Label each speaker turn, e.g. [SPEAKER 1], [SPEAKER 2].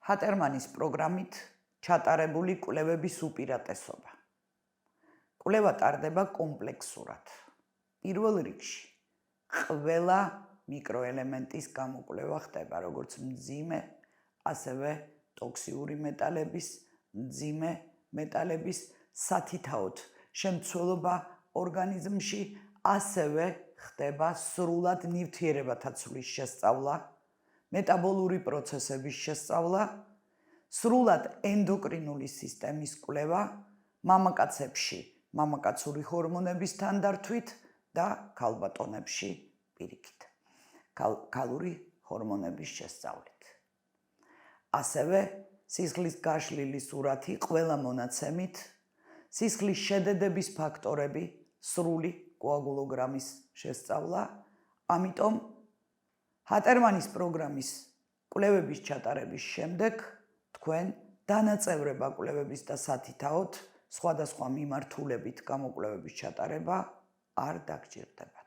[SPEAKER 1] ჰატერმანის პროგრამით ჩატარებული კვლევების უპირატესობა. კვლევა ტარდება კომპლექსურად. პირველ რიგში, ყველა მიკროელემენტის გამოკვლევა ხდება, როგორც მძიმე, ასევე ტოქსიური მეტალების, მძიმე მეტალების სათითაოდ შემცველობა ორგანიზმში, ასევე ხდება სრულად ნივთიერებათა ცვლის შესწავლა, მეტაბოლური პროცესების შესწავლა, სრულად ენდოკრინული სისტემის კვლევა, მამაკაცებში მამაკაცური ჰორმონების თანდართვით და ქალბატონებში პირიქით, ქალური ჰორმონების შესწავლით. ასევე სისხლის გაშლილი სურათი ყველა მონაცემით, სისხლის შედედების ფაქტორები, სრული კოაგულოგრამის შესწავლა, ამიტომ ჰატერმანის პროგრამის კვლევების ჩატარების შემდეგ თქვენ დანაწევრება კვლევების და სათითაოდ სხვადასხვა მიმართულებით გამოკვლევების ჩატარება არ დაგჭირდება.